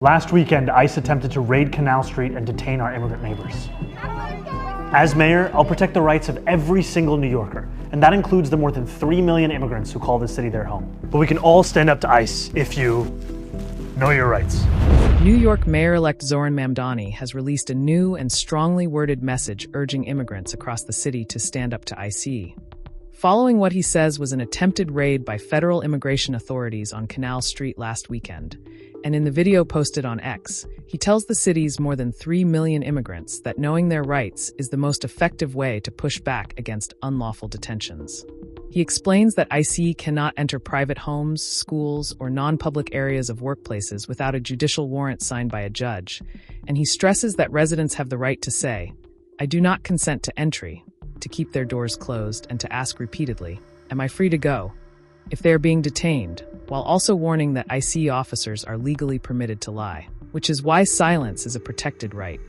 Last weekend, ICE attempted to raid Canal Street and detain our immigrant neighbors. As mayor, I'll protect the rights of every single New Yorker, and that includes the more than 3 million immigrants who call this city their home. But we can all stand up to ICE if you know your rights. New York Mayor-elect Zohran Mamdani has released a new and strongly worded message urging immigrants across the city to stand up to ICE. Following what he says was an attempted raid by federal immigration authorities on Canal Street last weekend, and in the video posted on X, he tells the city's more than 3 million immigrants that knowing their rights is the most effective way to push back against unlawful detentions. He explains that ICE cannot enter private homes, schools, or non-public areas of workplaces without a judicial warrant signed by a judge, and he stresses that residents have the right to say, "I do not consent to entry," to keep their doors closed and to ask repeatedly, "Am I free to go?" if they are being detained, while also warning that ICE officers are legally permitted to lie, which is why silence is a protected right.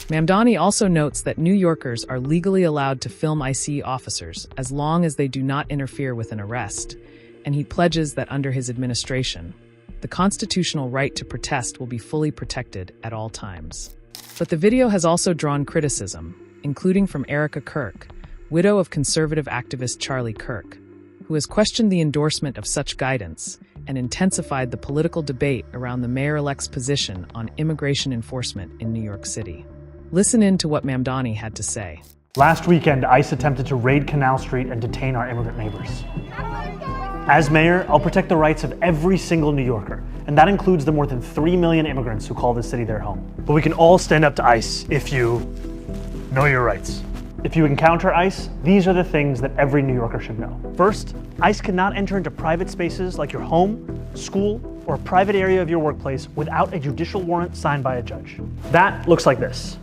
Mamdani also notes that New Yorkers are legally allowed to film ICE officers as long as they do not interfere with an arrest, and he pledges that under his administration, the constitutional right to protest will be fully protected at all times. But the video has also drawn criticism, including from Erika Kirk, widow of conservative activist Charlie Kirk, who has questioned the endorsement of such guidance and intensified the political debate around the mayor-elect's position on immigration enforcement in New York City. Listen in to what Mamdani had to say. Last weekend, ICE attempted to raid Canal Street and detain our immigrant neighbors. As mayor, I'll protect the rights of every single New Yorker, and that includes the more than 3 million immigrants who call this city their home. But we can all stand up to ICE if you know your rights. If you encounter ICE, these are the things that every New Yorker should know. First, ICE cannot enter into private spaces like your home, school, or a private area of your workplace without a judicial warrant signed by a judge. That looks like this.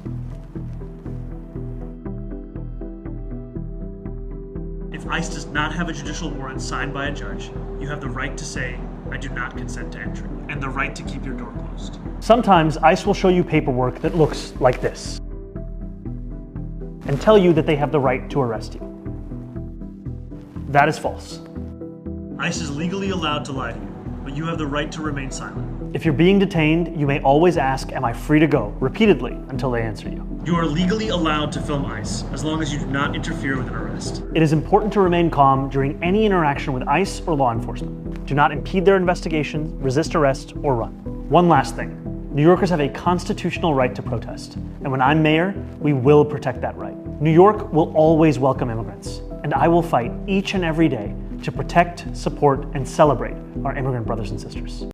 If ICE does not have a judicial warrant signed by a judge, you have the right to say, "I do not consent to entry," and the right to keep your door closed. Sometimes ICE will show you paperwork that looks like this and tell you that they have the right to arrest you. That is false. ICE is legally allowed to lie to you, but you have the right to remain silent. If you're being detained, you may always ask, "Am I free to go?" repeatedly until they answer you. You are legally allowed to film ICE as long as you do not interfere with an arrest. It is important to remain calm during any interaction with ICE or law enforcement. Do not impede their investigation, resist arrest, or run. One last thing. New Yorkers have a constitutional right to protest, and when I'm mayor, we will protect that right. New York will always welcome immigrants, and I will fight each and every day to protect, support, and celebrate our immigrant brothers and sisters.